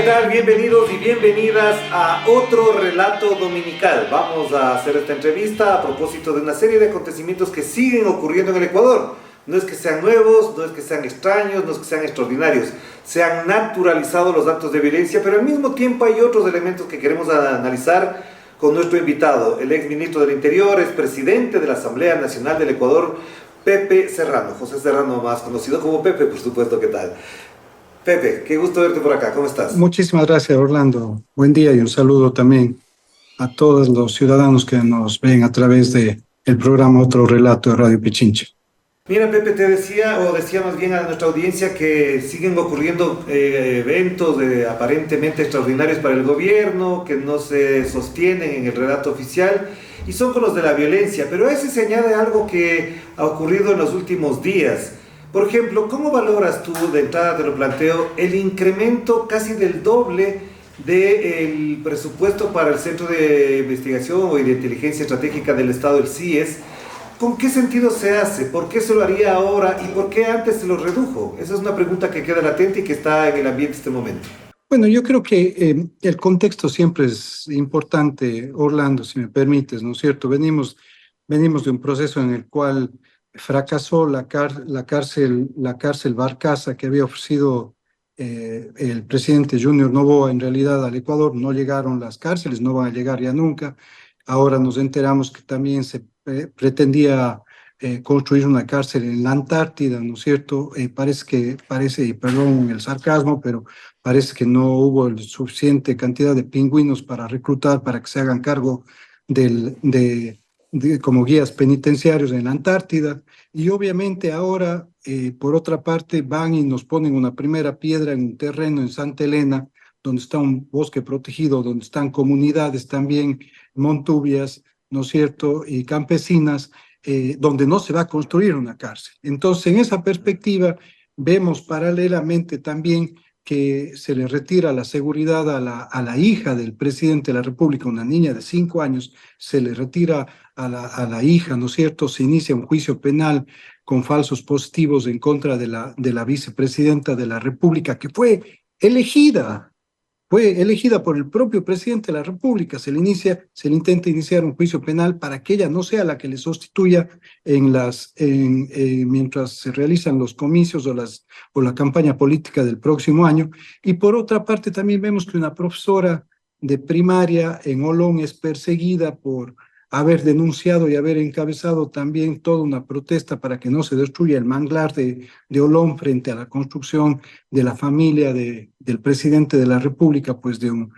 ¿qué tal? Bienvenidos y bienvenidas a otro relato dominical. Vamos a hacer esta entrevista a propósito de una serie de acontecimientos que siguen ocurriendo en el Ecuador. No es que sean nuevos, no es que sean extraños, no es que sean extraordinarios. Se han naturalizado los actos de violencia, pero al mismo tiempo hay otros elementos que queremos analizar con nuestro invitado, el ex ministro del Interior, ex presidente de la Asamblea Nacional del Ecuador, Pepe Serrano. José Serrano, más conocido como Pepe, por supuesto. ¿Qué tal? Pepe, qué gusto verte por acá. ¿Cómo estás? Muchísimas gracias, Orlando. Buen día y un saludo también a todos los ciudadanos que nos ven a través de el programa Otro Relato de Radio Pichincha. Mira, Pepe, te decía, o decía más bien a nuestra audiencia, que siguen ocurriendo eventos aparentemente extraordinarios para el gobierno, que no se sostienen en el relato oficial, y son con los de la violencia, pero a ese se añade algo que ha ocurrido en los últimos días. Por ejemplo, ¿cómo valoras tú, de entrada te lo planteo, el incremento casi del doble del presupuesto para el Centro de Investigación o de Inteligencia Estratégica del Estado, el CIES? ¿Con qué sentido se hace? ¿Por qué se lo haría ahora? ¿Y por qué antes se lo redujo? Esa es una pregunta que queda latente y que está en el ambiente en este momento. Bueno, yo creo que el contexto siempre es importante, Orlando, si me permites, ¿no es cierto? Venimos de un proceso en el cual fracasó la cárcel Barcaza que había ofrecido el presidente Junior Noboa en realidad al Ecuador. No llegaron las cárceles, no van a llegar ya nunca. Ahora nos enteramos que también se pretendía construir una cárcel en la Antártida, ¿no es cierto? Parece, y perdón el sarcasmo, pero parece que no hubo el suficiente cantidad de pingüinos para reclutar para que se hagan cargo como guías penitenciarios en la Antártida. Y obviamente ahora, por otra parte, van y nos ponen una primera piedra en un terreno en Santa Elena, donde está un bosque protegido, donde están comunidades también montubias, ¿no es cierto?, y campesinas, donde no se va a construir una cárcel. Entonces, en esa perspectiva, vemos paralelamente también que se le retira la seguridad a la hija del presidente de la República, una niña de 5 años, se le retira a la hija, ¿no es cierto? Se inicia un juicio penal con falsos positivos en contra de la vicepresidenta de la República, que fue elegida por el propio presidente de la República. Se le intenta iniciar un juicio penal para que ella no sea la que le sustituya mientras se realizan los comicios o la campaña política del próximo año. Y por otra parte, también vemos que una profesora de primaria en Olón es perseguida por haber denunciado y haber encabezado también toda una protesta para que no se destruya el manglar de Olón frente a la construcción de la familia del presidente de la República, pues de un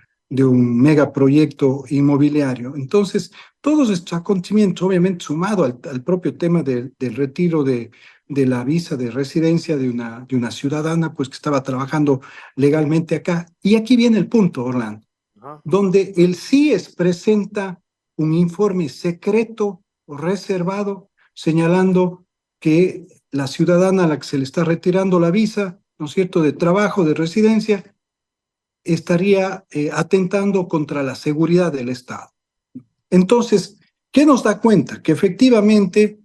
megaproyecto inmobiliario. Entonces, todos estos acontecimientos, obviamente sumado al propio tema del retiro de la visa de residencia de una ciudadana, pues que estaba trabajando legalmente acá. Y aquí viene el punto, Orlando, donde el CIES presenta un informe secreto o reservado señalando que la ciudadana a la que se le está retirando la visa, ¿no es cierto?, de trabajo, de residencia, estaría atentando contra la seguridad del Estado. Entonces, ¿qué nos da cuenta? Que efectivamente,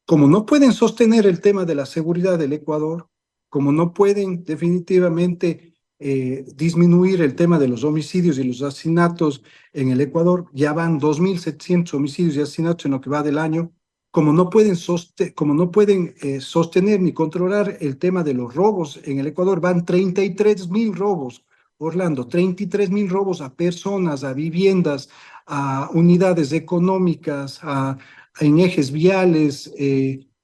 como no pueden sostener el tema de la seguridad del Ecuador, como no pueden definitivamente disminuir el tema de los homicidios y los asesinatos en el Ecuador, ya van 2.700 homicidios y asesinatos en lo que va del año, como no pueden sostener ni controlar el tema de los robos en el Ecuador, van 33.000 robos, Orlando, 33.000 robos a personas, a viviendas, a unidades económicas, en ejes viales,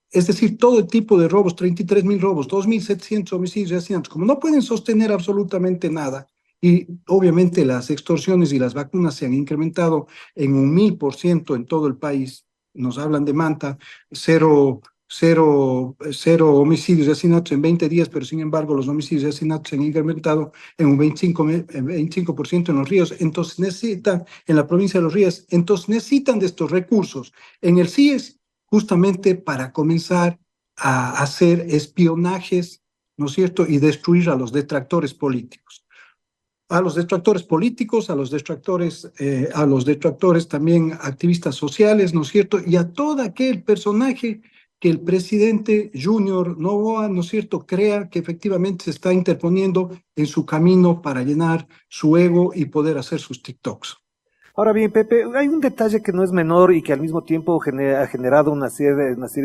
es decir, todo el tipo de robos, 33.000 robos, 2.700 homicidios y asesinatos. Como no pueden sostener absolutamente nada, y obviamente las extorsiones y las vacunas se han incrementado en 1.000% en todo el país. Nos hablan de Manta, cero homicidios y asesinatos en 20 días, pero sin embargo los homicidios y asesinatos se han incrementado en un 25% en los ríos. Entonces necesitan, en la provincia de los ríos, entonces necesitan de estos recursos en el CIES justamente para comenzar a hacer espionajes, ¿no es cierto?, y destruir a los detractores políticos. A los detractores políticos, a los detractores también activistas sociales, ¿no es cierto?, y a todo aquel personaje que el presidente Junior Noboa, ¿no es cierto?, crea que efectivamente se está interponiendo en su camino para llenar su ego y poder hacer sus TikToks. Ahora bien, Pepe, hay un detalle que no es menor y que al mismo tiempo ha generado una serie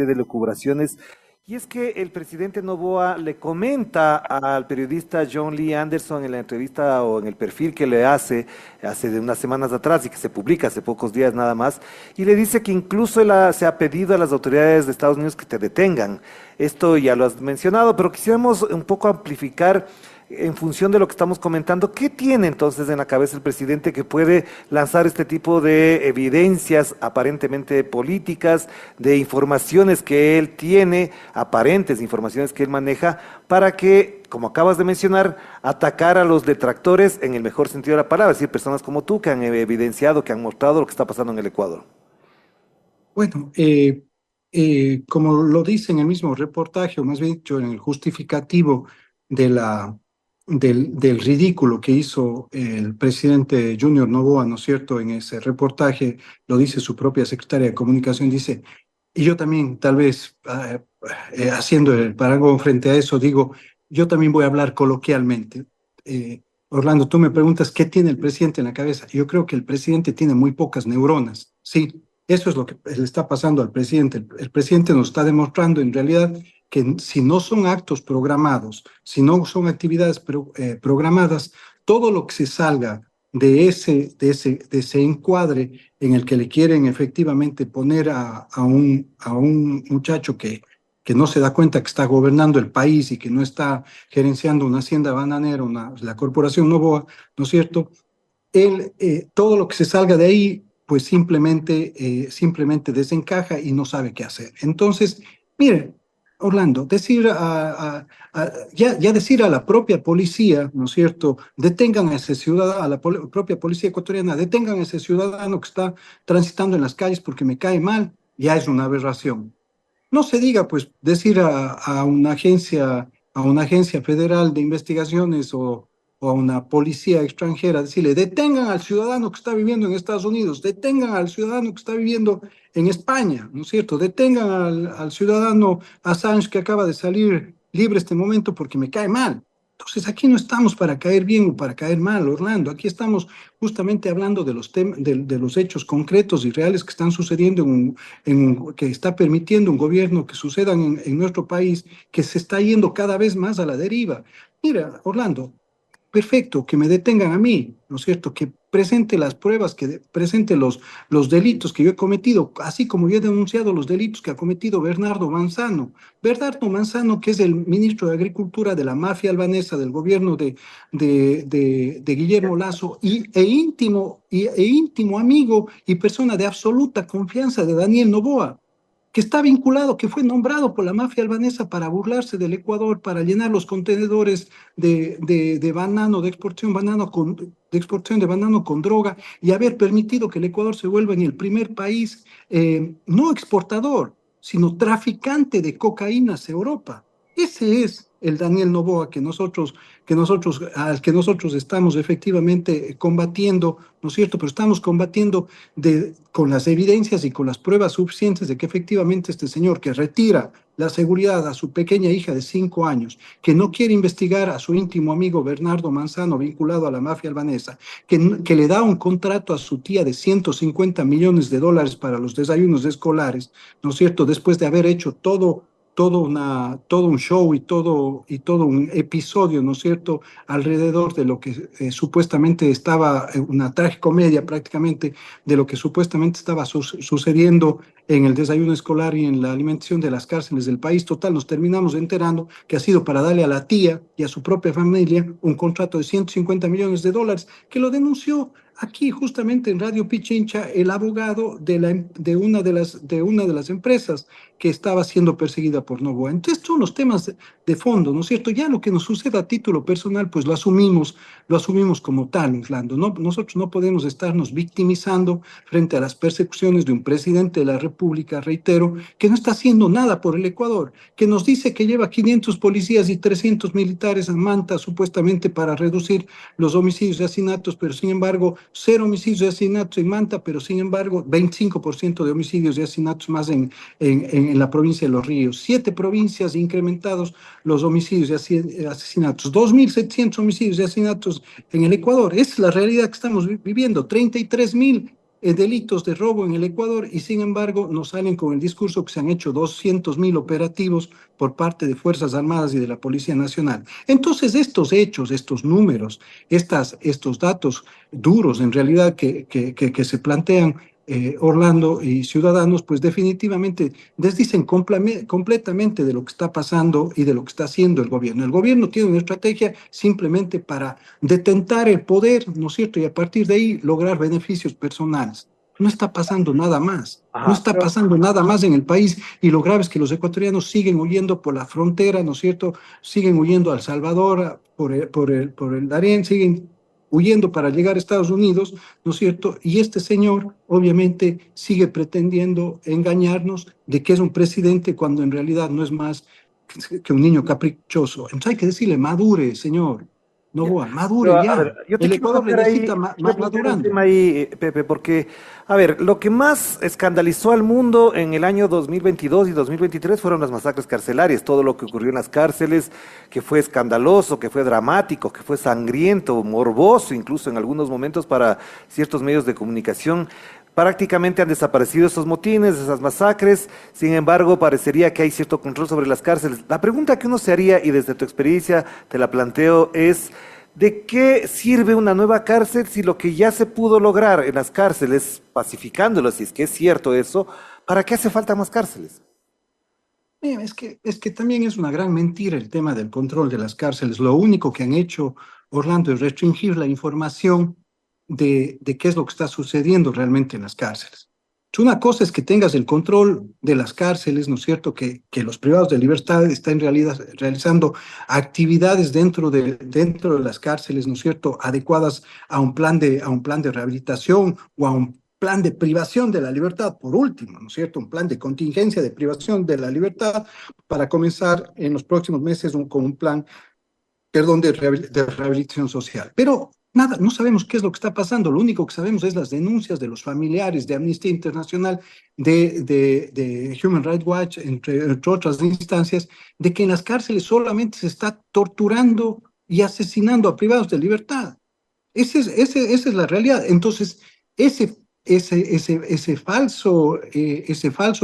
de lucubraciones, y es que el presidente Noboa le comenta al periodista John Lee Anderson en la entrevista o en el perfil que le hace de unas semanas atrás y que se publica hace pocos días nada más, y le dice que incluso se ha pedido a las autoridades de Estados Unidos que te detengan. Esto ya lo has mencionado, pero quisiéramos un poco amplificar en función de lo que estamos comentando. ¿Qué tiene entonces en la cabeza el presidente que puede lanzar este tipo de evidencias aparentemente políticas, de informaciones que él tiene, aparentes informaciones que él maneja, para que, como acabas de mencionar, atacar a los detractores en el mejor sentido de la palabra, es decir, personas como tú que han evidenciado, que han mostrado lo que está pasando en el Ecuador? Bueno, como lo dice en el mismo reportaje, o más bien dicho, en el justificativo de del ridículo que hizo el presidente Junior Noboa, ¿no es cierto? En ese reportaje, lo dice su propia secretaria de Comunicación, dice, y yo también, tal vez, haciendo el parangón frente a eso, digo, yo también voy a hablar coloquialmente. Orlando, tú me preguntas, ¿qué tiene el presidente en la cabeza? Yo creo que el presidente tiene muy pocas neuronas, sí. Eso es lo que le está pasando al presidente. El presidente nos está demostrando en realidad que si no son actos programados, si no son actividades programadas, todo lo que se salga de ese encuadre en el que le quieren efectivamente poner a un muchacho que no se da cuenta que está gobernando el país y que no está gerenciando una hacienda bananera, la corporación Noboa, ¿no es cierto? Él, todo lo que se salga de ahí, pues simplemente desencaja y no sabe qué hacer. Entonces, miren, Orlando, decir ya decir a la propia policía, ¿no es cierto? Detengan a ese ciudadano, a la propia policía ecuatoriana, detengan a ese ciudadano que está transitando en las calles porque me cae mal, ya es una aberración. No se diga, pues, decir a una agencia federal de investigaciones o a una policía extranjera, decirle, detengan al ciudadano que está viviendo en Estados Unidos, detengan al ciudadano que está viviendo en España, ¿no es cierto? Detengan al ciudadano Assange que acaba de salir libre este momento porque me cae mal. Entonces, aquí no estamos para caer bien o para caer mal, Orlando. Aquí estamos justamente hablando de de los hechos concretos y reales que están sucediendo que está permitiendo un gobierno que sucedan en nuestro país, que se está yendo cada vez más a la deriva. Mira, Orlando, perfecto, que me detengan a mí, ¿no es cierto? Que presente las pruebas, que presente los delitos que yo he cometido, así como yo he denunciado los delitos que ha cometido Bernardo Manzano. Bernardo Manzano, que es el ministro de Agricultura de la mafia albanesa del gobierno de Guillermo Lasso e íntimo amigo y persona de absoluta confianza de Daniel Noboa, que está vinculado, que fue nombrado por la mafia albanesa para burlarse del Ecuador, para llenar los contenedores de banano, de exportación de banano con droga y haber permitido que el Ecuador se vuelva en el primer país no exportador, sino traficante de cocaína hacia Europa. Ese es el Daniel Noboa al que nosotros estamos efectivamente combatiendo, ¿no es cierto? Pero estamos combatiendo con las evidencias y con las pruebas suficientes de que efectivamente este señor que retira la seguridad a su pequeña hija de 5 años, que no quiere investigar a su íntimo amigo Bernardo Manzano vinculado a la mafia albanesa, que le da un contrato a su tía de 150 millones de dólares para los desayunos escolares, ¿no es cierto? Después de haber hecho todo un show y todo un episodio, ¿no es cierto?, alrededor de lo que supuestamente estaba, una tragicomedia prácticamente, de lo que supuestamente estaba sucediendo en el desayuno escolar y en la alimentación de las cárceles del país. Total, nos terminamos enterando que ha sido para darle a la tía y a su propia familia un contrato de 150 millones de dólares, que lo denunció aquí justamente en Radio Pichincha el abogado de una de las empresas que estaba siendo perseguida por Noboa. Entonces, son los temas de fondo, ¿no es cierto? Ya lo que nos suceda a título personal, pues lo asumimos como tal, Orlando. No, nosotros no podemos estarnos victimizando frente a las persecuciones de un presidente de la República, reitero, que no está haciendo nada por el Ecuador, que nos dice que lleva 500 policías y 300 militares en Manta, supuestamente para reducir los homicidios y asesinatos, pero sin embargo cero homicidios y asesinatos en Manta, pero sin embargo 25% de homicidios y asesinatos más en la provincia de Los Ríos. 7 provincias incrementados los homicidios y asesinatos. 2.700 homicidios y asesinatos en el Ecuador. Esa es la realidad que estamos viviendo. 33.000 delitos de robo en el Ecuador y sin embargo nos salen con el discurso que se han hecho 200.000 operativos por parte de Fuerzas Armadas y de la Policía Nacional. Entonces estos hechos, estos números, estos datos duros en realidad que se plantean Orlando y ciudadanos, pues definitivamente desdicen completamente de lo que está pasando y de lo que está haciendo el gobierno. El gobierno tiene una estrategia simplemente para detentar el poder, ¿no es cierto? Y a partir de ahí lograr beneficios personales. No está pasando nada más. No Ajá, está pero pasando nada más en el país y lo grave es que los ecuatorianos siguen huyendo por la frontera, ¿no es cierto? Siguen huyendo a El Salvador, por el Darién, siguen huyendo para llegar a Estados Unidos, ¿no es cierto? Y este señor obviamente sigue pretendiendo engañarnos de que es un presidente cuando en realidad no es más que un niño caprichoso. Entonces hay que decirle, madure, señor. ya. Novoa, madure Pero a ya. ver, yo te El quiero Ecuador plantear necesita ahí, quiero plantear un madurando. tema ahí, Pepe, porque, a ver, lo que más escandalizó al mundo en el año 2022 y 2023 fueron las masacres carcelarias, todo lo que ocurrió en las cárceles, que fue escandaloso, que fue dramático, que fue sangriento, morboso, incluso en algunos momentos para ciertos medios de comunicación. Prácticamente han desaparecido esos motines, esas masacres, sin embargo, parecería que hay cierto control sobre las cárceles. La pregunta que uno se haría, y desde tu experiencia te la planteo, es ¿de qué sirve una nueva cárcel si lo que ya se pudo lograr en las cárceles, pacificándolas, si es que es cierto eso, ¿para qué hace falta más cárceles? Mira, es que también es una gran mentira el tema del control de las cárceles. Lo único que han hecho, Orlando, es restringir la información de qué es lo que está sucediendo realmente en las cárceles. Una cosa es que tengas el control de las cárceles, ¿no es cierto? Que los privados de libertad están en realidad realizando actividades dentro de las cárceles, ¿no es cierto? Adecuadas a un plan de rehabilitación o a un plan de privación de la libertad, por último, ¿no es cierto? Un plan de contingencia de privación de la libertad para comenzar en los próximos meses con un plan, perdón, de rehabilitación social. Pero nada, no sabemos qué es lo que está pasando. Lo único que sabemos es las denuncias de los familiares de Amnistía Internacional, de Human Rights Watch, entre otras instancias, de que en las cárceles solamente se está torturando y asesinando a privados de libertad. Esa es la realidad. Entonces, ese falso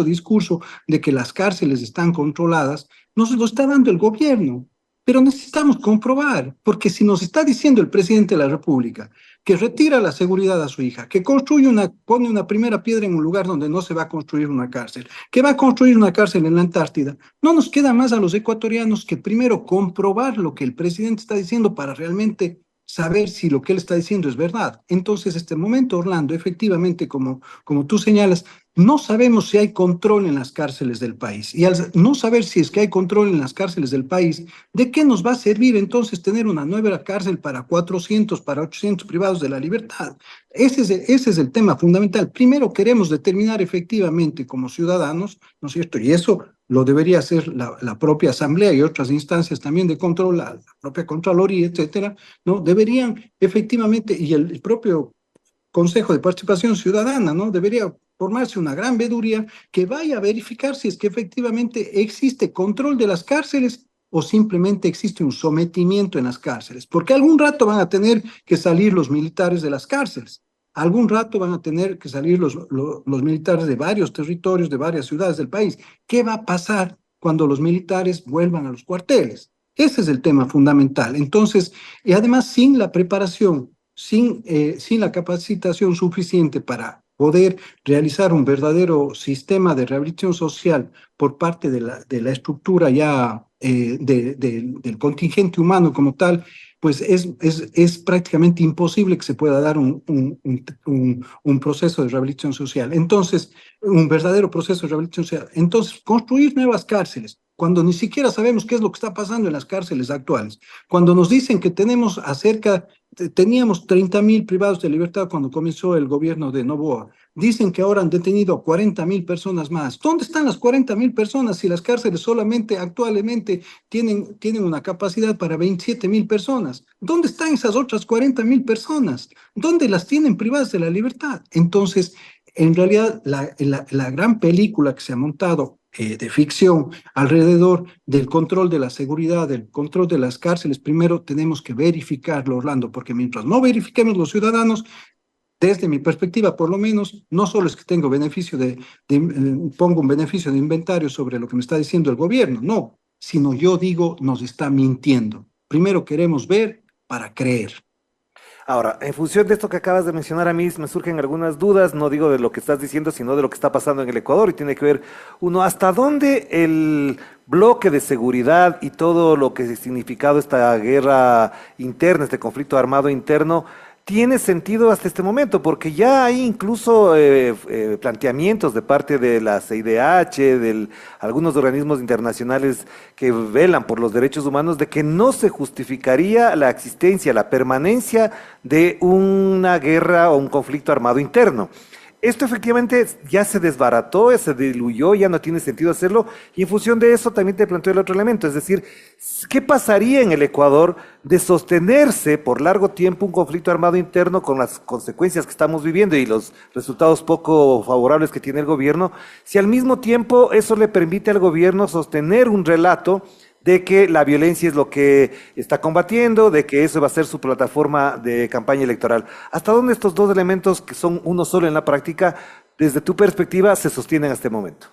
discurso de que las cárceles están controladas, nos lo está dando el gobierno. Pero necesitamos comprobar, porque si nos está diciendo el presidente de la República que retira la seguridad a su hija, que pone una primera piedra en un lugar donde no se va a construir una cárcel, que va a construir una cárcel en la Antártida, no nos queda más a los ecuatorianos que primero comprobar lo que el presidente está diciendo para realmente saber si lo que él está diciendo es verdad. Entonces, este momento, Orlando, efectivamente, como tú señalas, no sabemos si hay control en las cárceles del país. Y al no saber si es que hay control en las cárceles del país, ¿de qué nos va a servir entonces tener una nueva cárcel para 400, para 800 privados de la libertad? Ese es el tema fundamental. Primero queremos determinar efectivamente como ciudadanos, ¿no es cierto? Y eso lo debería hacer la propia Asamblea y otras instancias también de control, la propia Contraloría, etcétera, ¿no? Deberían efectivamente, y el propio Consejo de Participación Ciudadana, ¿no? Debería formarse una gran veeduría que vaya a verificar si es que efectivamente existe control de las cárceles o simplemente existe un sometimiento en las cárceles, porque algún rato van a tener que salir los militares de las cárceles, algún rato van a tener que salir los militares de varios territorios, de varias ciudades del país. ¿Qué va a pasar cuando los militares vuelvan a los cuarteles? Ese es el tema fundamental. Entonces, y además sin la preparación, sin la capacitación suficiente para poder realizar un verdadero sistema de rehabilitación social por parte de la estructura ya del contingente humano como tal, pues es prácticamente imposible que se pueda dar un proceso de rehabilitación social. Entonces, un verdadero proceso de rehabilitación social. Entonces, construir nuevas cárceles, cuando ni siquiera sabemos qué es lo que está pasando en las cárceles actuales, cuando nos dicen que teníamos 30.000 privados de libertad cuando comenzó el gobierno de Noboa, Dicen que ahora han detenido a 40.000 personas más. ¿Dónde están las 40.000 personas si las cárceles solamente actualmente tienen una capacidad para 27.000 personas? ¿Dónde están esas otras 40.000 personas? ¿Dónde las tienen privadas de la libertad? Entonces, en realidad, la gran película que se ha montado de ficción alrededor del control de la seguridad, del control de las cárceles, primero tenemos que verificarlo, Orlando, porque mientras no verifiquemos los ciudadanos, desde mi perspectiva, por lo menos, no solo es que tengo pongo un beneficio de inventario sobre lo que me está diciendo el gobierno, no, sino yo digo, nos está mintiendo. Primero queremos ver para creer. Ahora, en función de esto que acabas de mencionar, a mí me surgen algunas dudas, no digo de lo que estás diciendo, sino de lo que está pasando en el Ecuador, y tiene que ver, uno, hasta dónde el bloque de seguridad y todo lo que ha significado esta guerra interna, este conflicto armado interno, tiene sentido hasta este momento, porque ya hay incluso planteamientos de parte de la CIDH, de algunos organismos internacionales que velan por los derechos humanos, de que no se justificaría la existencia, la permanencia de una guerra o un conflicto armado interno. Esto efectivamente ya se desbarató, se diluyó, ya no tiene sentido hacerlo, y en función de eso también te planteo el otro elemento, es decir, ¿qué pasaría en el Ecuador de sostenerse por largo tiempo un conflicto armado interno con las consecuencias que estamos viviendo y los resultados poco favorables que tiene el gobierno, si al mismo tiempo eso le permite al gobierno sostener un relato de que la violencia es lo que está combatiendo, de que eso va a ser su plataforma de campaña electoral? ¿Hasta dónde estos dos elementos, que son uno solo en la práctica, desde tu perspectiva, se sostienen hasta este momento?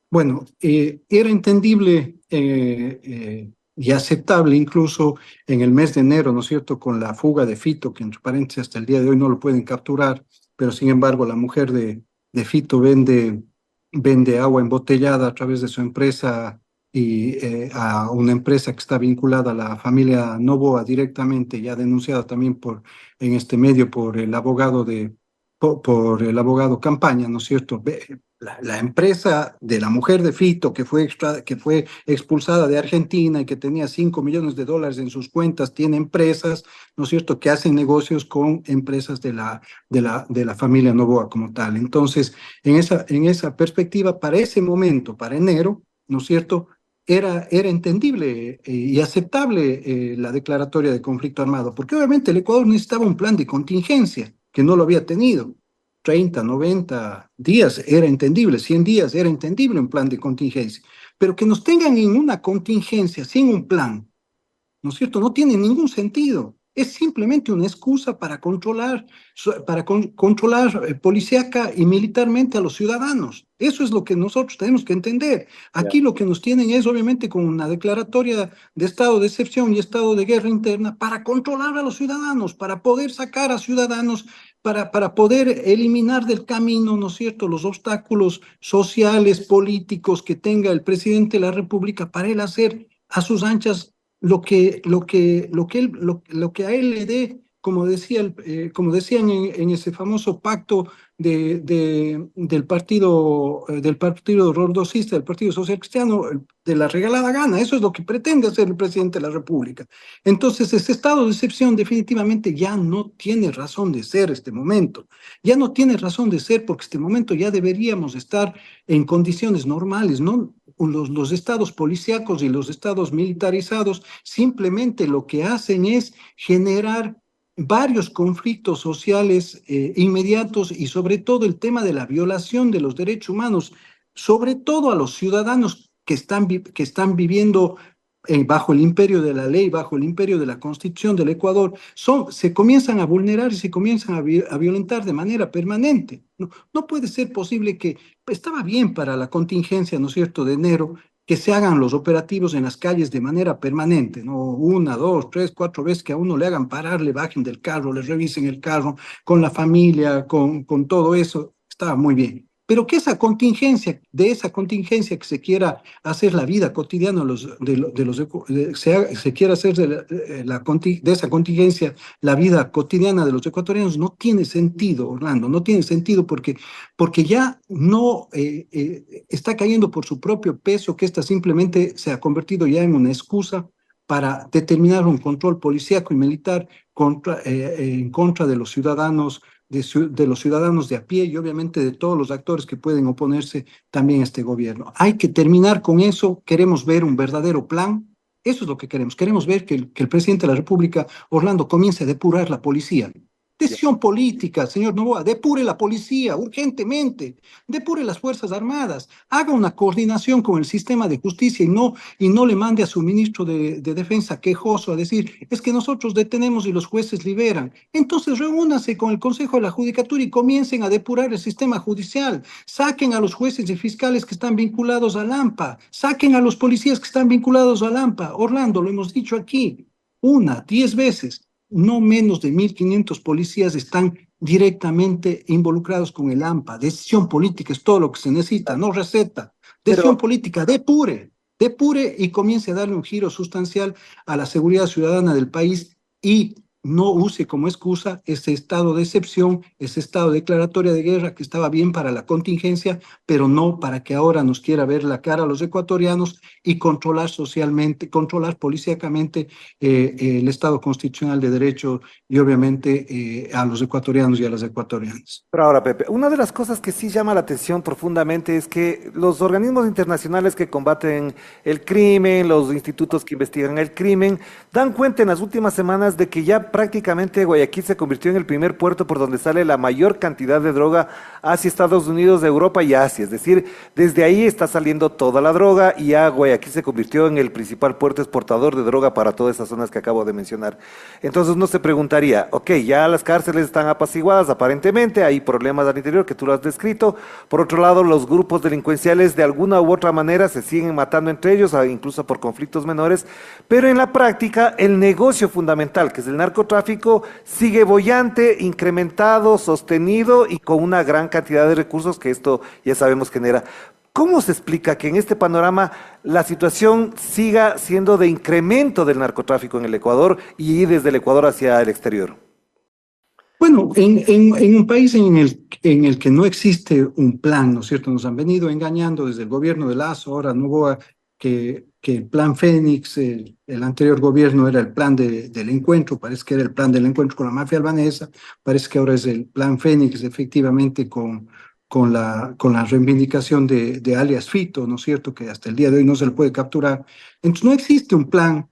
Bueno, era entendible y aceptable incluso en el mes de enero, ¿no es cierto?, con la fuga de Fito, que entre paréntesis hasta el día de hoy no lo pueden capturar, pero sin embargo la mujer de Fito vende agua embotellada a través de su empresa y a una empresa que está vinculada a la familia Noboa directamente, ya denunciada también en este medio por el abogado por el abogado Campaña, ¿no es cierto? La empresa de la mujer de Fito, que fue expulsada de Argentina y que tenía $5 millones en sus cuentas, tiene empresas, ¿no es cierto?, que hacen negocios con empresas de la familia Noboa como tal. Entonces, en esa perspectiva, para ese momento, para enero, ¿no es cierto?, era entendible y aceptable la declaratoria de conflicto armado, porque obviamente el Ecuador necesitaba un plan de contingencia que no lo había tenido. 30, 90 días era entendible, 100 días era entendible un plan de contingencia, pero que nos tengan en una contingencia sin un plan, ¿no es cierto? No tiene ningún sentido. Es simplemente una excusa para controlar policíaca y militarmente a los ciudadanos. Eso es lo que nosotros tenemos que entender. Aquí lo que nos tienen es obviamente con una declaratoria de estado de excepción y estado de guerra interna para controlar a los ciudadanos, para poder sacar a ciudadanos, para poder eliminar del camino, ¿no es cierto?, los obstáculos sociales, políticos que tenga el presidente de la República para él hacer a sus anchas lo que a él le dé, como decían en ese famoso pacto del partido rordosista, del Partido Social Cristiano, de la regalada gana. Eso es lo que pretende hacer el presidente de la República. Entonces, ese estado de excepción definitivamente ya no tiene razón de ser este momento. Ya no tiene razón de ser porque este momento ya deberíamos estar en condiciones normales, ¿no? Los estados policíacos y los estados militarizados simplemente lo que hacen es generar varios conflictos sociales inmediatos y sobre todo el tema de la violación de los derechos humanos, sobre todo a los ciudadanos que están viviendo bajo el imperio de la ley, bajo el imperio de la Constitución del Ecuador, se comienzan a vulnerar y se comienzan a violentar de manera permanente. No puede ser posible que estaba bien para la contingencia, ¿no es cierto?, de enero, que se hagan los operativos en las calles de manera permanente, ¿no? 1, 2, 3, 4 veces que a uno le hagan parar, le bajen del carro, le revisen el carro, con la familia, con todo eso, estaba muy bien. Pero que de esa contingencia que se quiera hacer la vida cotidiana se quiera hacer de esa contingencia la vida cotidiana de los ecuatorianos, no tiene sentido, Orlando, no tiene sentido porque ya no está cayendo por su propio peso, que esta simplemente se ha convertido ya en una excusa para determinar un control policíaco y militar en contra de los ciudadanos de los ciudadanos de a pie y obviamente de todos los actores que pueden oponerse también a este gobierno. Hay que terminar con eso. Queremos ver un verdadero plan. Eso es lo que queremos. Queremos ver que el presidente de la República, Orlando, comience a depurar la policía. Decisión política, señor Noboa, depure la policía urgentemente, depure las Fuerzas Armadas, haga una coordinación con el sistema de justicia y no le mande a su ministro de Defensa quejoso a decir, es que nosotros detenemos y los jueces liberan. Entonces reúnase con el Consejo de la Judicatura y comiencen a depurar el sistema judicial, saquen a los jueces y fiscales que están vinculados al AMPA, saquen a los policías que están vinculados al AMPA. Orlando, lo hemos dicho aquí, 10 veces. No menos de 1.500 policías están directamente involucrados con el AMPA. Decisión política es todo lo que se necesita, no receta. Decisión política, depure y comience a darle un giro sustancial a la seguridad ciudadana del país y no use como excusa ese estado de excepción, ese estado de declaratoria de guerra que estaba bien para la contingencia, pero no para que ahora nos quiera ver la cara a los ecuatorianos y controlar socialmente, controlar policíacamente el Estado constitucional de derecho y obviamente a los ecuatorianos y a las ecuatorianas. Pero ahora, Pepe, una de las cosas que sí llama la atención profundamente es que los organismos internacionales que combaten el crimen, los institutos que investigan el crimen, dan cuenta en las últimas semanas de que ya prácticamente Guayaquil se convirtió en el primer puerto por donde sale la mayor cantidad de droga hacia Estados Unidos, Europa y Asia. Es decir, desde ahí está saliendo toda la droga y ya Guayaquil se convirtió en el principal puerto exportador de droga para todas esas zonas que acabo de mencionar. Entonces uno se preguntaría, ok, ya las cárceles están apaciguadas aparentemente, hay problemas al interior que tú lo has descrito. Por otro lado, los grupos delincuenciales de alguna u otra manera se siguen matando entre ellos, incluso por conflictos menores, pero en la práctica el negocio fundamental, que es el narcotráfico, sigue boyante, incrementado, sostenido y con una gran cantidad de recursos que esto ya sabemos genera. ¿Cómo se explica que en este panorama la situación siga siendo de incremento del narcotráfico en el Ecuador y desde el Ecuador hacia el exterior? Bueno, en un país en el que no existe un plan, ¿no es cierto? Nos han venido engañando desde el gobierno de Lazo, ahora Noboa, que el plan Fénix, el anterior gobierno era el plan del encuentro, parece que era el plan del encuentro con la mafia albanesa, parece que ahora es el plan Fénix, efectivamente, con la reivindicación de alias Fito, ¿no es cierto? Que hasta el día de hoy no se le puede capturar. Entonces no existe un plan,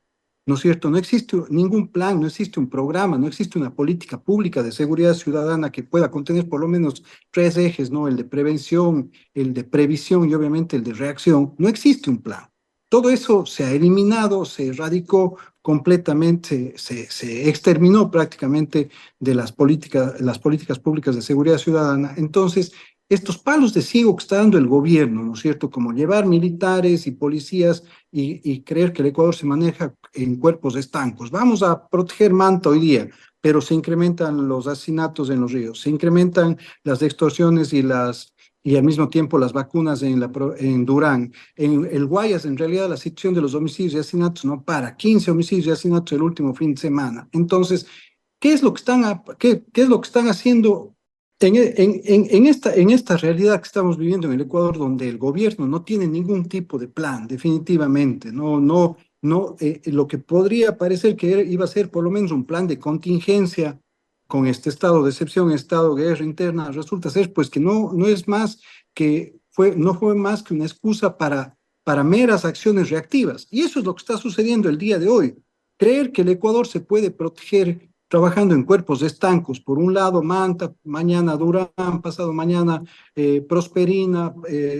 ¿no es cierto? No existe ningún plan, no existe un programa, no existe una política pública de seguridad ciudadana que pueda contener por lo menos 3 ejes, ¿no? El de prevención, el de previsión y obviamente el de reacción. No existe un plan. Todo eso se ha eliminado, se erradicó completamente, se exterminó prácticamente de las políticas públicas de seguridad ciudadana. Entonces, estos palos de ciego que está dando el gobierno, ¿no es cierto? Como llevar militares y policías y creer que el Ecuador se maneja en cuerpos estancos. Vamos a proteger Manta hoy día, pero se incrementan los asesinatos en los ríos, se incrementan las extorsiones y al mismo tiempo las vacunas en Durán. En el Guayas, en realidad, la situación de los homicidios y asesinatos no para. 15 homicidios y asesinatos el último fin de semana. Entonces, ¿qué es lo que están haciendo en esta realidad que estamos viviendo en el Ecuador, donde el gobierno no tiene ningún tipo de plan, definitivamente? Lo que podría parecer que iba a ser por lo menos un plan de contingencia con este estado de excepción, estado de guerra interna, resulta ser pues que no es más que no fue más que una excusa para meras acciones reactivas. Y eso es lo que está sucediendo el día de hoy. Creer que el Ecuador se puede proteger trabajando en cuerpos estancos, por un lado Manta, mañana Durán, pasado mañana Prosperina,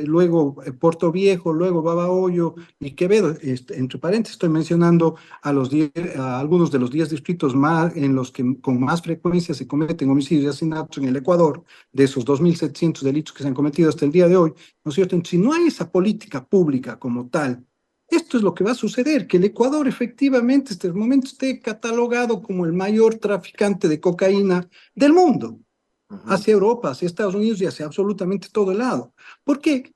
luego Puerto Viejo, luego Babahoyo y Quevedo. Entre paréntesis estoy mencionando a algunos de los 10 distritos en los que con más frecuencia se cometen homicidios y asesinatos en el Ecuador, de esos 2.700 delitos que se han cometido hasta el día de hoy, ¿no es cierto? Entonces, si no hay esa política pública como tal, esto es lo que va a suceder, que el Ecuador efectivamente hasta el momento esté catalogado como el mayor traficante de cocaína del mundo, hacia Europa, hacia Estados Unidos y hacia absolutamente todo el lado. Porque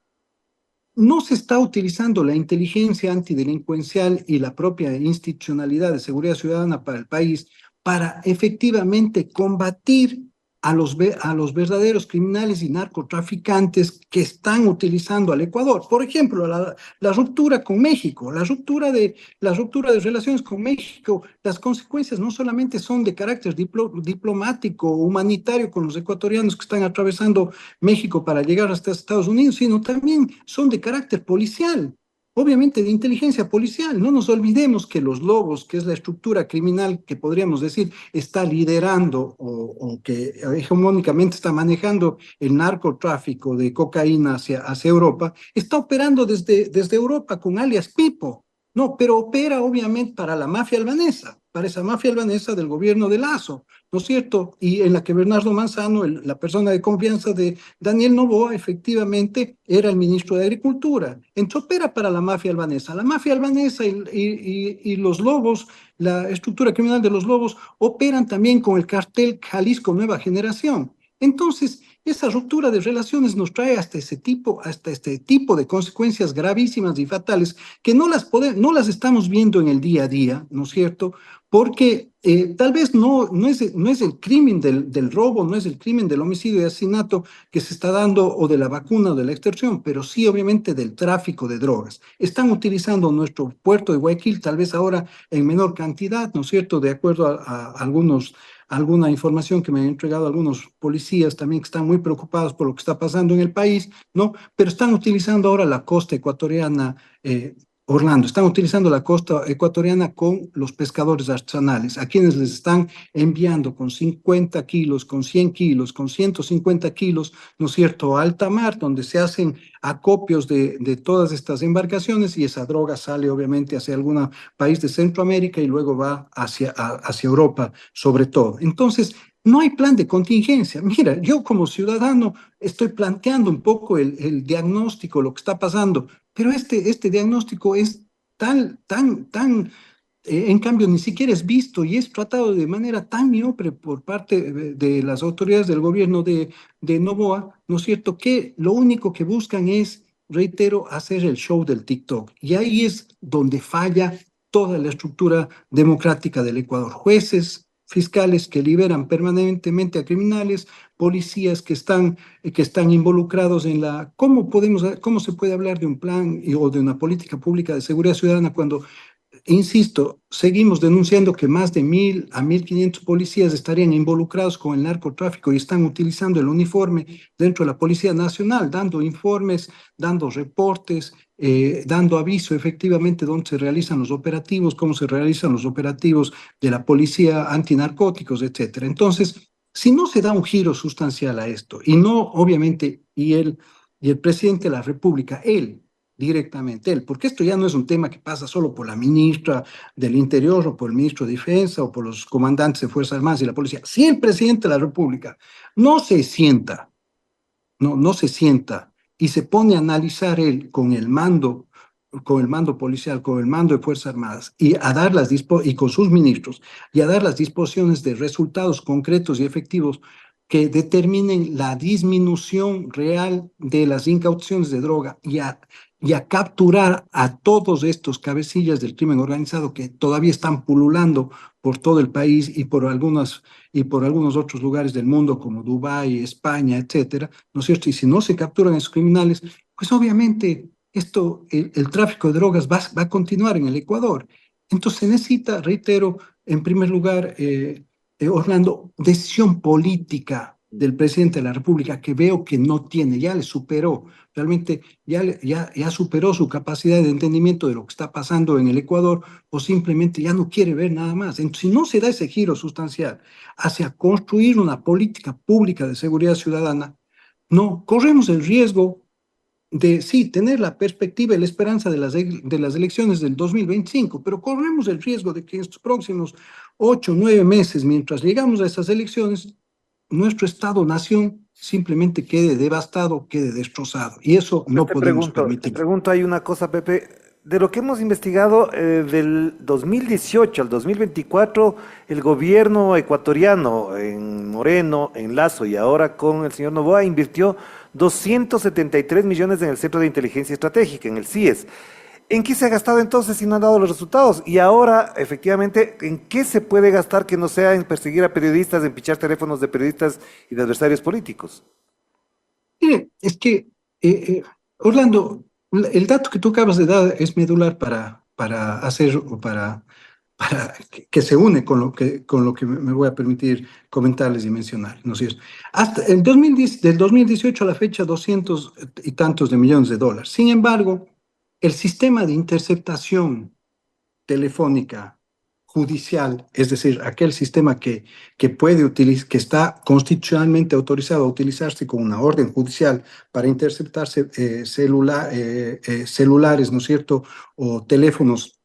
no se está utilizando la inteligencia antidelincuencial y la propia institucionalidad de seguridad ciudadana para el país para efectivamente combatir a los verdaderos criminales y narcotraficantes que están utilizando al Ecuador. Por ejemplo, la ruptura con México, la ruptura de relaciones con México, las consecuencias no solamente son de carácter diplomático, humanitario con los ecuatorianos que están atravesando México para llegar hasta Estados Unidos, sino también son de carácter policial. Obviamente de inteligencia policial. No nos olvidemos que los Lobos, que es la estructura criminal que podríamos decir está liderando o que hegemónicamente está manejando el narcotráfico de cocaína hacia Europa, está operando desde Europa con alias Pipo. No, pero opera obviamente para la mafia albanesa, para esa mafia albanesa del gobierno de Lazo, ¿no es cierto? Y en la que Bernardo Manzano, la persona de confianza de Daniel Noboa, efectivamente era el ministro de Agricultura. Entonces opera para la mafia albanesa. La mafia albanesa y los Lobos, la estructura criminal de los Lobos, operan también con el cartel Jalisco Nueva Generación. Entonces, esa ruptura de relaciones nos trae hasta este tipo de consecuencias gravísimas y fatales que no las estamos viendo en el día a día, ¿no es cierto? Porque tal vez no es el crimen del robo, no es el crimen del homicidio y asesinato que se está dando o de la vacuna o de la extorsión, pero sí obviamente del tráfico de drogas. Están utilizando nuestro puerto de Guayaquil, tal vez ahora en menor cantidad, ¿no es cierto? De acuerdo a alguna información que me han entregado algunos policías también que están muy preocupados por lo que está pasando en el país, ¿no? Pero están utilizando ahora la costa ecuatoriana, Orlando, están utilizando la costa ecuatoriana con los pescadores artesanales, a quienes les están enviando con 50 kilos, con 100 kilos, con 150 kilos, ¿no es cierto?, a alta mar, donde se hacen acopios de todas estas embarcaciones y esa droga sale obviamente hacia algún país de Centroamérica y luego va hacia Europa sobre todo. Entonces, no hay plan de contingencia. Mira, yo como ciudadano estoy planteando un poco el diagnóstico, lo que está pasando, pero este diagnóstico es en cambio, ni siquiera es visto y es tratado de manera tan miope por parte de las autoridades del gobierno de Noboa, ¿no es cierto? Que lo único que buscan es, reitero, hacer el show del TikTok. Y ahí es donde falla toda la estructura democrática del Ecuador. Jueces, fiscales que liberan permanentemente a criminales, policías que están involucrados en ¿cómo se puede hablar de un plan o de una política pública de seguridad ciudadana cuando, insisto, seguimos denunciando que más de 1.000 a 1.500 policías estarían involucrados con el narcotráfico y están utilizando el uniforme dentro de la Policía Nacional, dando informes, dando reportes, dando aviso efectivamente dónde se realizan los operativos, cómo se realizan los operativos de la policía antinarcóticos, etcétera. Entonces, si no se da un giro sustancial a esto, y no, obviamente, y el presidente de la República, él, directamente él, porque esto ya no es un tema que pasa solo por la ministra del Interior o por el ministro de Defensa o por los comandantes de Fuerzas Armadas y la policía. Si el presidente de la República no se sienta, no se sienta y se pone a analizar él con el mando policial, con el mando de Fuerzas Armadas y y con sus ministros y a dar las disposiciones de resultados concretos y efectivos que determinen la disminución real de las incautaciones de droga y a capturar a todos estos cabecillas del crimen organizado que todavía están pululando por todo el país y por algunos otros lugares del mundo como Dubái, España, etcétera, ¿no es cierto? Y si no se capturan a esos criminales, pues obviamente el tráfico de drogas va a continuar en el Ecuador. Entonces se necesita, reitero, en primer lugar, Orlando, decisión política del presidente de la República que veo que no tiene, ya le superó, realmente ya superó su capacidad de entendimiento de lo que está pasando en el Ecuador o simplemente ya no quiere ver nada más. Entonces, si no se da ese giro sustancial hacia construir una política pública de seguridad ciudadana, no, corremos el riesgo de, sí, tener la perspectiva y la esperanza de las elecciones del 2025, pero corremos el riesgo de que en estos próximos 8 o 9 meses, mientras llegamos a esas elecciones, nuestro Estado-nación simplemente quede devastado, quede destrozado. Y eso no podemos Te permitir. pregunto, hay una cosa, Pepe. De lo que hemos investigado del 2018 al 2024, el gobierno ecuatoriano en Moreno, en Lazo y ahora con el señor Noboa invirtió 273 millones en el Centro de Inteligencia Estratégica, en el CIES. ¿En qué se ha gastado entonces si no han dado los resultados? Y ahora, efectivamente, ¿en qué se puede gastar que no sea en perseguir a periodistas, en pichar teléfonos de periodistas y de adversarios políticos? Mire, es que, Orlando, el dato que tú acabas de dar es medular para hacer o para que se une con lo que me voy a permitir comentarles y mencionar, ¿no es cierto? Hasta el 2010, del 2018 a la fecha, 200 y tantos de millones de dólares. Sin embargo, el sistema de interceptación telefónica judicial, es decir, aquel sistema que puede utilizar, que está constitucionalmente autorizado a utilizarse con una orden judicial para interceptarse celulares, ¿no es cierto?, o teléfonos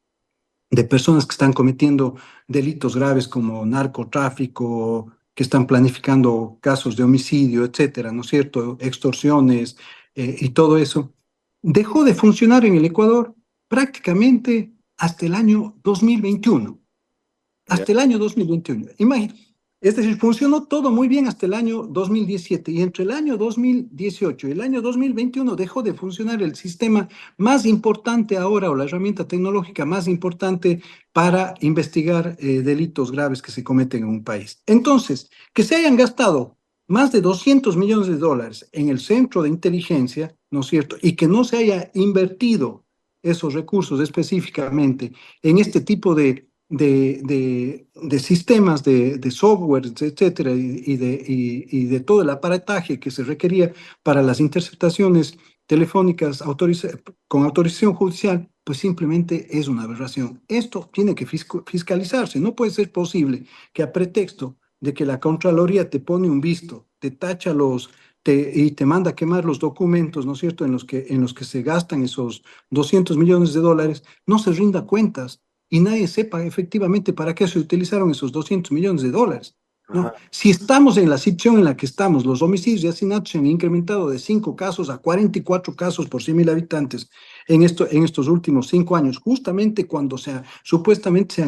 de personas que están cometiendo delitos graves como narcotráfico, que están planificando casos de homicidio, etcétera, ¿no es cierto?, extorsiones y todo eso, dejó de funcionar en el Ecuador prácticamente hasta el año 2021. Ya. Hasta el año 2021. Es decir, funcionó todo muy bien hasta el año 2017 y entre el año 2018 y el año 2021 dejó de funcionar el sistema más importante ahora o la herramienta tecnológica más importante para investigar delitos graves que se cometen en un país. Entonces, que se hayan gastado más de 200 millones de dólares en el centro de inteligencia, ¿no es cierto? Y que no se haya invertido esos recursos específicamente en este tipo de sistemas, de software, etcétera, y de todo el aparataje que se requería para las interceptaciones telefónicas con autorización judicial, pues simplemente es una aberración. Esto tiene que fiscalizarse. No puede ser posible que a pretexto de que la Contraloría te pone un visto, te tacha y te manda a quemar los documentos, ¿no es cierto?, en los que se gastan esos 200 millones de dólares, no se rinda cuentas y nadie sepa efectivamente para qué se utilizaron esos 200 millones de dólares, ¿no? Ajá. Si estamos en la situación en la que estamos, los homicidios y asesinatos se han incrementado de 5 casos a 44 casos por 100.000 habitantes en estos últimos 5 años, justamente cuando supuestamente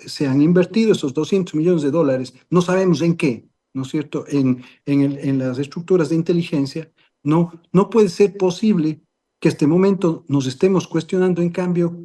se han invertido esos 200 millones de dólares, no sabemos en qué, ¿no es cierto?, en las estructuras de inteligencia, no puede ser posible que este momento nos estemos cuestionando, en cambio,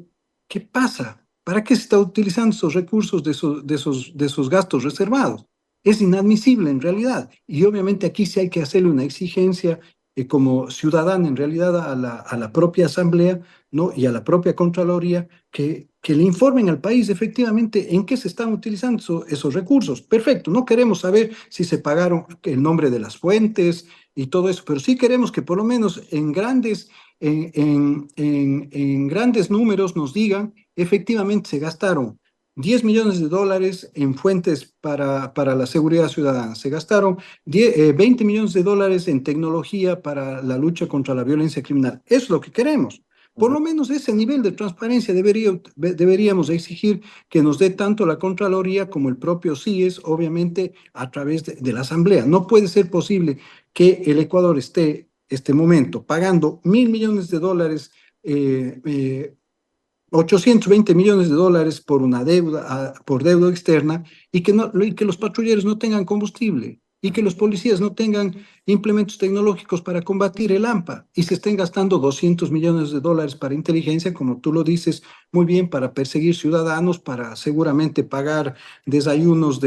¿qué pasa? ¿Para qué se está utilizando esos recursos de esos gastos reservados? Es inadmisible en realidad. Y obviamente aquí sí hay que hacerle una exigencia como ciudadana en realidad a la propia Asamblea, ¿no?, y a la propia Contraloría que le informen al país efectivamente en qué se están utilizando esos recursos. Perfecto, no queremos saber si se pagaron el nombre de las fuentes y todo eso, pero sí queremos que por lo menos en grandes números nos digan, efectivamente se gastaron 10 millones de dólares en fuentes para la seguridad ciudadana, se gastaron 20 millones de dólares en tecnología para la lucha contra la violencia criminal. Eso es lo que queremos. Por Ujú. lo menos ese nivel de transparencia deberíamos exigir que nos dé tanto la Contraloría como el propio CIES, obviamente a través de la Asamblea. No puede ser posible que el Ecuador esté este momento pagando 1.000 millones de dólares, eh, eh, 820 millones de dólares por una deuda, por deuda externa, y que los patrulleros no tengan combustible, y que los policías no tengan implementos tecnológicos para combatir el AMPA, y se estén gastando 200 millones de dólares para inteligencia, como tú lo dices muy bien, para perseguir ciudadanos, para seguramente pagar desayunos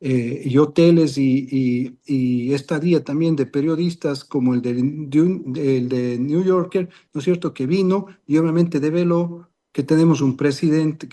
y hoteles y estadía también de periodistas como el de New Yorker, ¿no es cierto?, que vino y obviamente develó que tenemos un presidente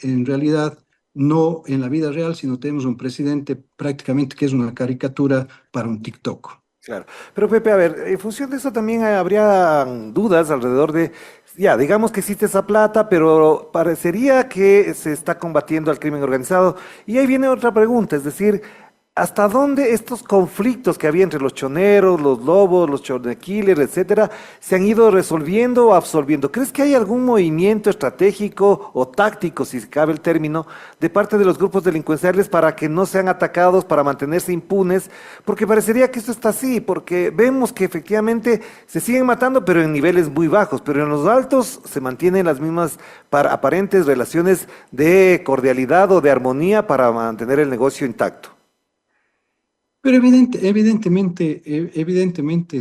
en realidad no en la vida real, sino tenemos un presidente prácticamente que es una caricatura para un TikTok. Claro. Pero Pepe, a ver, en función de eso también habría dudas alrededor de, ya, digamos que existe esa plata, pero parecería que se está combatiendo al crimen organizado. Y ahí viene otra pregunta, es decir, ¿hasta dónde estos conflictos que había entre los choneros, los lobos, los chonekillers, etcétera, se han ido resolviendo o absorbiendo? ¿Crees que hay algún movimiento estratégico o táctico, si cabe el término, de parte de los grupos delincuenciales para que no sean atacados, para mantenerse impunes? Porque parecería que esto está así, porque vemos que efectivamente se siguen matando, pero en niveles muy bajos, pero en los altos se mantienen las mismas aparentes relaciones de cordialidad o de armonía para mantener el negocio intacto. Pero evidentemente,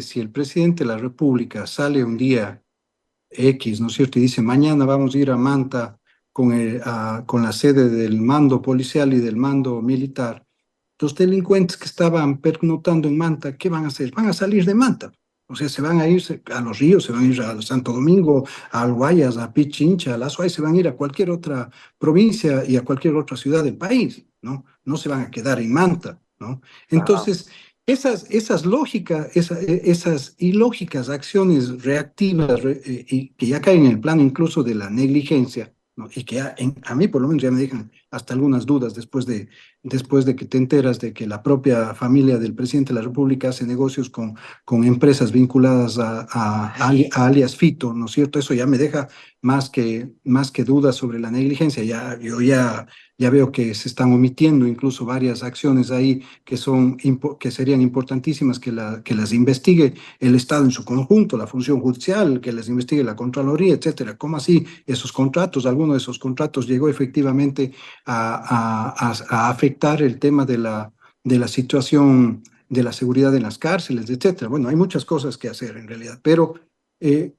si el presidente de la República sale un día X, ¿no es cierto? Y dice, mañana vamos a ir a Manta con la sede del mando policial y del mando militar. Los delincuentes que estaban pernoctando en Manta, ¿qué van a hacer? Van a salir de Manta. O sea, se van a ir a los ríos, se van a ir a Santo Domingo, a Guayas, a Pichincha, a La Suay, se van a ir a cualquier otra provincia y a cualquier otra ciudad del país, ¿no? No se van a quedar en Manta, ¿no? Claro. Entonces, esas lógicas, esas ilógicas acciones reactivas y que ya caen en el plano incluso de la negligencia, ¿no? Y que a mí por lo menos ya me dejan hasta algunas dudas después de que te enteras de que la propia familia del presidente de la República hace negocios con empresas vinculadas a alias Fito, ¿no es cierto? Eso ya me deja más que dudas sobre la negligencia. Yo ya veo que se están omitiendo incluso varias acciones ahí que serían importantísimas que las investigue el Estado en su conjunto, la función judicial, que las investigue la Contraloría, etcétera. ¿Cómo así esos contratos? Alguno de esos contratos llegó efectivamente a afectar el tema de la situación de la seguridad en las cárceles, etcétera. Bueno, hay muchas cosas que hacer en realidad, pero el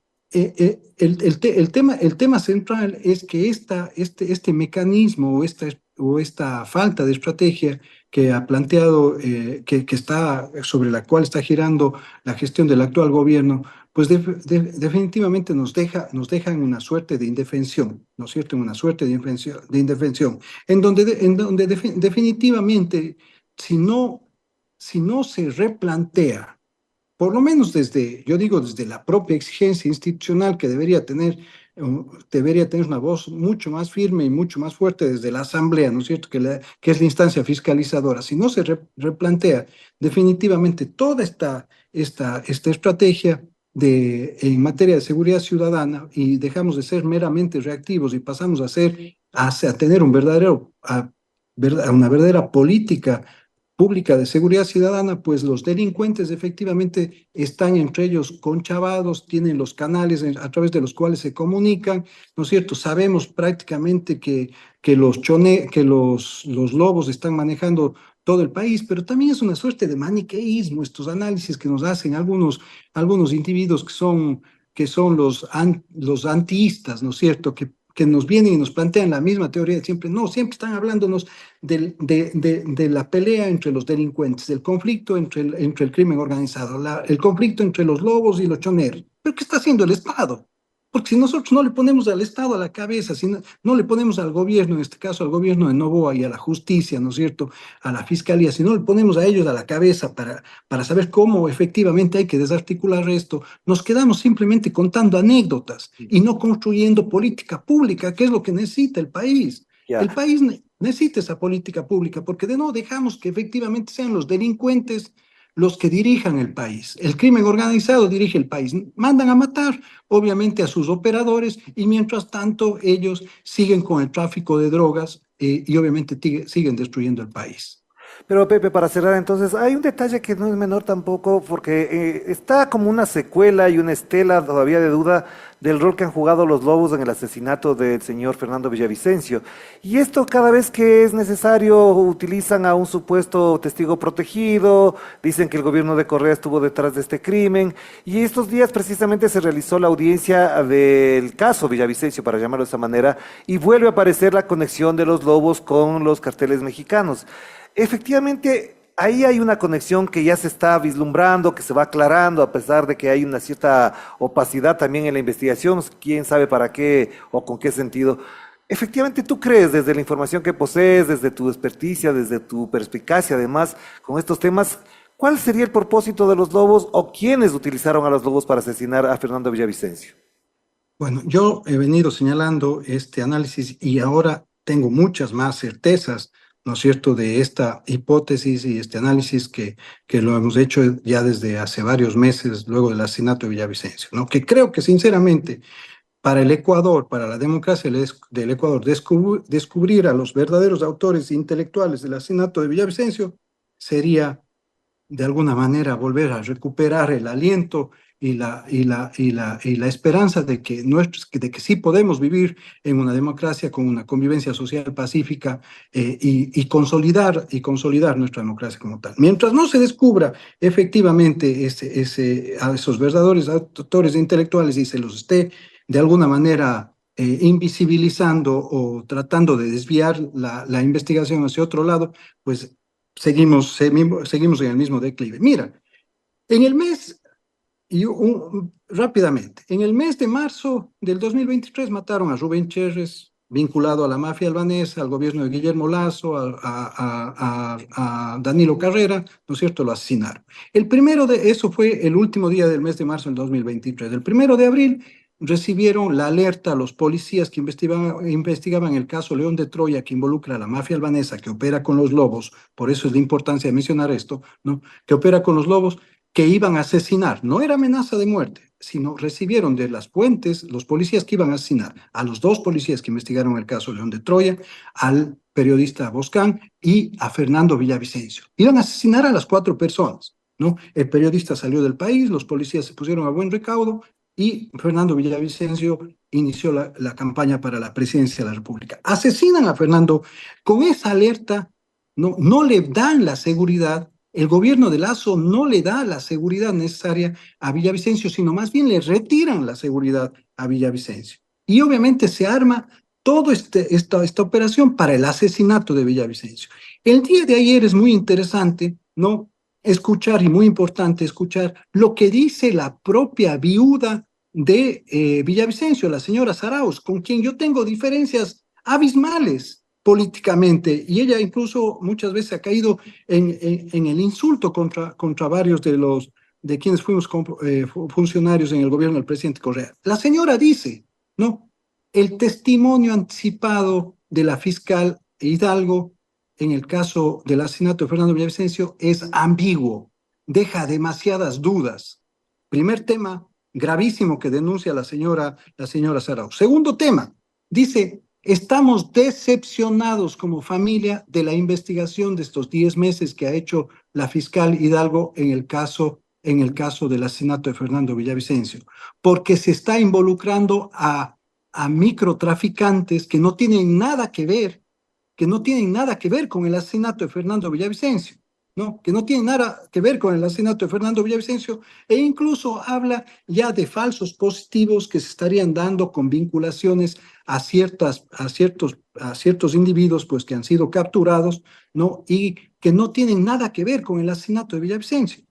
tema central es que este mecanismo o esta falta de estrategia que ha planteado, sobre la cual está girando la gestión del actual gobierno, pues definitivamente nos deja en una suerte de indefensión, ¿no es cierto? En una suerte de indefensión, en donde definitivamente, si no, si no se replantea por lo menos yo digo, desde la propia exigencia institucional que debería tener una voz mucho más firme y mucho más fuerte desde la Asamblea, ¿no es cierto?, que es la instancia fiscalizadora. Si no se replantea definitivamente toda esta estrategia en materia de seguridad ciudadana y dejamos de ser meramente reactivos y pasamos a tener una verdadera política pública de seguridad ciudadana, pues los delincuentes efectivamente están entre ellos conchavados, tienen los canales a través de los cuales se comunican, ¿no es cierto? Sabemos prácticamente que los lobos están manejando todo el país, pero también es una suerte de maniqueísmo estos análisis que nos hacen algunos individuos que son los antiistas, ¿no es cierto? Que nos vienen y nos plantean la misma teoría de siempre. No, siempre están hablándonos de la pelea entre los delincuentes, del conflicto entre el crimen organizado, el conflicto entre los lobos y los choneros. ¿Pero qué está haciendo el Estado? Porque si nosotros no le ponemos al Estado a la cabeza, si no le ponemos al gobierno, en este caso al gobierno de Noboa y a la justicia, ¿no es cierto?, a la fiscalía, si no le ponemos a ellos a la cabeza para saber cómo efectivamente hay que desarticular esto, nos quedamos simplemente contando anécdotas y no construyendo política pública, que es lo que necesita el país. Ya. El país necesita esa política pública porque de no dejamos que efectivamente sean los delincuentes los que dirijan el país. El crimen organizado dirige el país. Mandan a matar, obviamente, a sus operadores y mientras tanto ellos siguen con el tráfico de drogas y obviamente siguen destruyendo el país. Pero Pepe, para cerrar entonces, hay un detalle que no es menor tampoco, porque está como una secuela y una estela todavía de duda del rol que han jugado los lobos en el asesinato del señor Fernando Villavicencio. Y esto cada vez que es necesario utilizan a un supuesto testigo protegido, dicen que el gobierno de Correa estuvo detrás de este crimen, y estos días precisamente se realizó la audiencia del caso Villavicencio, para llamarlo de esa manera, y vuelve a aparecer la conexión de los lobos con los carteles mexicanos. Efectivamente, ahí hay una conexión que ya se está vislumbrando, que se va aclarando, a pesar de que hay una cierta opacidad también en la investigación, quién sabe para qué o con qué sentido. Efectivamente, ¿tú crees, desde la información que posees, desde tu experticia, desde tu perspicacia, además, con estos temas, cuál sería el propósito de los lobos o quiénes utilizaron a los lobos para asesinar a Fernando Villavicencio? Bueno, yo he venido señalando este análisis y ahora tengo muchas más certezas, ¿no es cierto?, de esta hipótesis y este análisis que lo hemos hecho ya desde hace varios meses, luego del asesinato de Villavicencio, ¿no? Que creo que sinceramente para el Ecuador, para la democracia del Ecuador, descubrir a los verdaderos autores intelectuales del asesinato de Villavicencio sería de alguna manera volver a recuperar el aliento y la esperanza de que sí podemos vivir en una democracia con una convivencia social pacífica y consolidar nuestra democracia como tal. Mientras no se descubra efectivamente a esos verdaderos autores intelectuales y se los esté de alguna manera invisibilizando o tratando de desviar la investigación hacia otro lado, pues seguimos en el mismo declive. Mira, en el mes, rápidamente, en el mes de marzo del 2023 mataron a Rubén Cherres, vinculado a la mafia albanesa, al gobierno de Guillermo Lasso, a Danilo Carrera, ¿no es cierto? Lo asesinaron. Eso fue el último día del mes de marzo del 2023. El 1 de abril recibieron la alerta a los policías que investigaban el caso León de Troya, que involucra a la mafia albanesa que opera con los lobos, por eso es la importancia de mencionar esto, ¿no? Que opera con los lobos, que iban a asesinar. No era amenaza de muerte, sino recibieron de las fuentes los policías que iban a asesinar a los 2 policías que investigaron el caso León de Troya, al periodista Boscán y a Fernando Villavicencio. Iban a asesinar a las 4 personas, ¿no? El periodista salió del país, los policías se pusieron a buen recaudo y Fernando Villavicencio inició la campaña para la presidencia de la República. Asesinan a Fernando con esa alerta, no le dan la seguridad. El gobierno de Lasso no le da la seguridad necesaria a Villavicencio, sino más bien le retiran la seguridad a Villavicencio. Y obviamente se arma toda esta operación para el asesinato de Villavicencio. El día de ayer es muy interesante, ¿no? Escuchar, y muy importante escuchar lo que dice la propia viuda de Villavicencio, la señora Zarauz, con quien yo tengo diferencias abismales políticamente, y ella incluso muchas veces ha caído en el insulto contra varios de quienes fuimos funcionarios en el gobierno del presidente Correa. La señora dice, ¿no? El testimonio anticipado de la fiscal Hidalgo en el caso del asesinato de Fernando Villavicencio es ambiguo, deja demasiadas dudas. Primer tema gravísimo que denuncia la señora Zarauz. Segundo tema, dice: estamos decepcionados como familia de la investigación de estos 10 meses que ha hecho la fiscal Hidalgo en el caso del asesinato de Fernando Villavicencio, porque se está involucrando a microtraficantes que no tienen nada que ver con el asesinato de Fernando Villavicencio, ¿no? Que no tienen nada que ver con el asesinato de Fernando Villavicencio, e incluso habla ya de falsos positivos que se estarían dando con vinculaciones a ciertos individuos pues, que han sido capturados, ¿no? Y que no tienen nada que ver con el asesinato de Villavicencio.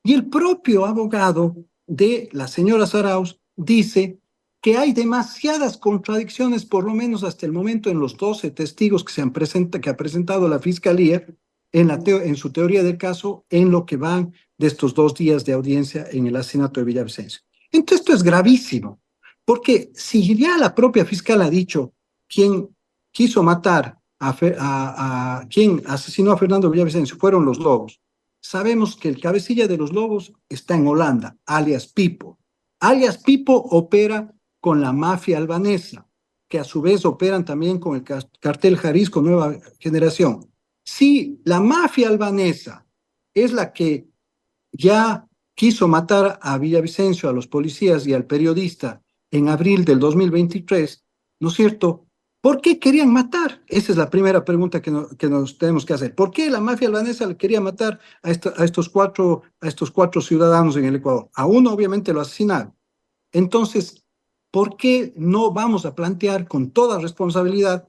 Y el propio abogado de la señora Zarauz dice que hay demasiadas contradicciones, por lo menos hasta el momento, en los 12 testigos que ha presentado la Fiscalía en su teoría del caso, en lo que van de estos 2 días de audiencia en el asesinato de Villavicencio. Entonces, esto es gravísimo, porque si ya la propia fiscal ha dicho quién quiso matar quien asesinó a Fernando Villavicencio fueron los lobos, sabemos que el cabecilla de los lobos está en Holanda, alias Pipo. Alias Pipo opera con la mafia albanesa, que a su vez operan también con el cartel Jalisco Nueva Generación. Si la mafia albanesa es la que ya quiso matar a Villavicencio, a los policías y al periodista en abril del 2023, ¿no es cierto? ¿Por qué querían matar? Esa es la primera pregunta que nos tenemos que hacer. ¿Por qué la mafia albanesa le quería matar a estos cuatro ciudadanos en el Ecuador? A uno obviamente lo asesinaron. Entonces, ¿por qué no vamos a plantear con toda responsabilidad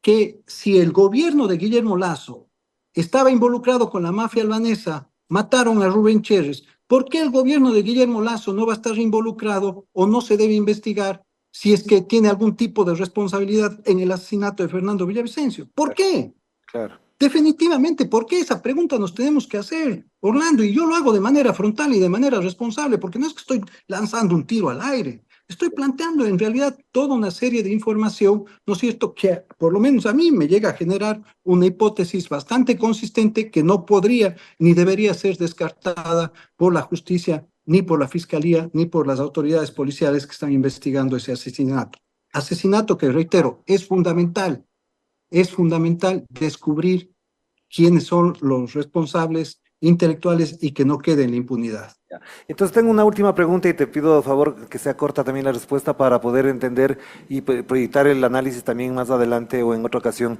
que si el gobierno de Guillermo Lasso estaba involucrado con la mafia albanesa, mataron a Rubén Cherres, ¿por qué el gobierno de Guillermo Lasso no va a estar involucrado o no se debe investigar si es que tiene algún tipo de responsabilidad en el asesinato de Fernando Villavicencio? ¿Por qué? Claro. Definitivamente, ¿por qué? Esa pregunta nos tenemos que hacer, Orlando, y yo lo hago de manera frontal y de manera responsable, porque no es que estoy lanzando un tiro al aire, estoy planteando en realidad toda una serie de información, ¿no es cierto?, que por lo menos a mí me llega a generar una hipótesis bastante consistente que no podría ni debería ser descartada por la justicia, ni por la fiscalía, ni por las autoridades policiales que están investigando ese asesinato. Asesinato que, reitero, es fundamental descubrir quiénes son los responsables intelectuales y que no quede en la impunidad. Entonces tengo una última pregunta y te pido a favor que sea corta también la respuesta para poder entender y proyectar el análisis también más adelante o en otra ocasión.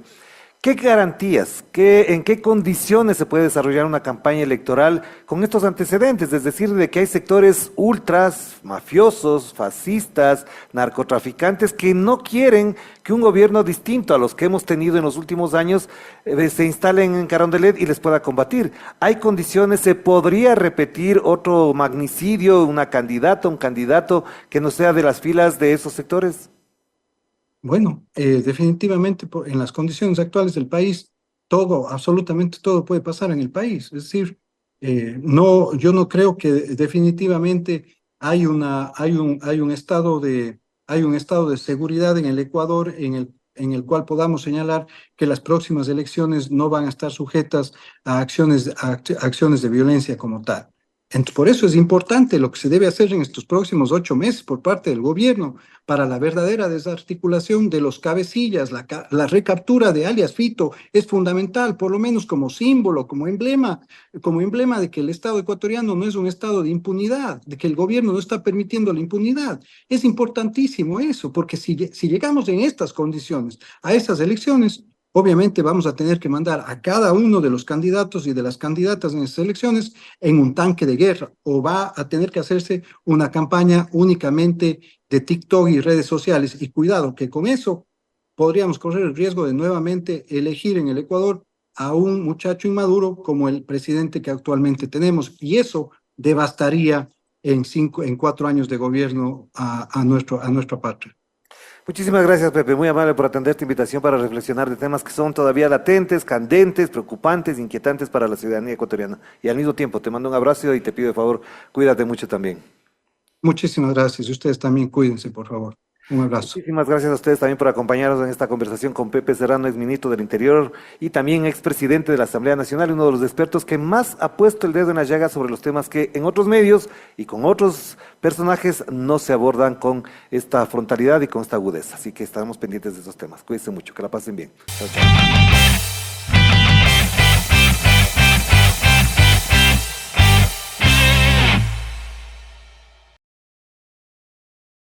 ¿Qué garantías, en qué condiciones se puede desarrollar una campaña electoral con estos antecedentes? Es decir, de que hay sectores ultras, mafiosos, fascistas, narcotraficantes que no quieren que un gobierno distinto a los que hemos tenido en los últimos años se instalen en Carondelet y les pueda combatir. ¿Hay condiciones? ¿Se podría repetir otro magnicidio, un candidato que no sea de las filas de esos sectores? Bueno, definitivamente en las condiciones actuales del país, todo, absolutamente todo puede pasar en el país. Es decir, no, yo no creo que definitivamente hay un estado de seguridad en el Ecuador en el cual podamos señalar que las próximas elecciones no van a estar sujetas a acciones de violencia como tal. Entonces, por eso es importante lo que se debe hacer en estos próximos 8 meses por parte del gobierno para la verdadera desarticulación de los cabecillas. La recaptura de alias Fito es fundamental, por lo menos como símbolo, como emblema de que el Estado ecuatoriano no es un estado de impunidad, de que el gobierno no está permitiendo la impunidad. Es importantísimo eso, porque si llegamos en estas condiciones a estas elecciones, obviamente vamos a tener que mandar a cada uno de los candidatos y de las candidatas en estas elecciones en un tanque de guerra, o va a tener que hacerse una campaña únicamente de TikTok y redes sociales. Y cuidado, que con eso podríamos correr el riesgo de nuevamente elegir en el Ecuador a un muchacho inmaduro como el presidente que actualmente tenemos, y eso devastaría en 4 años de gobierno a nuestra patria. Muchísimas gracias, Pepe. Muy amable por atender esta invitación para reflexionar de temas que son todavía latentes, candentes, preocupantes, inquietantes para la ciudadanía ecuatoriana. Y al mismo tiempo, te mando un abrazo y te pido de favor, cuídate mucho también. Muchísimas gracias. Y ustedes también cuídense, por favor. Un abrazo. Muchísimas gracias a ustedes también por acompañarnos en esta conversación con Pepe Serrano, exministro del Interior y también expresidente de la Asamblea Nacional, uno de los expertos que más ha puesto el dedo en la llaga sobre los temas que en otros medios y con otros personajes no se abordan con esta frontalidad y con esta agudeza. Así que estamos pendientes de esos temas. Cuídense mucho, que la pasen bien. Chao, chao.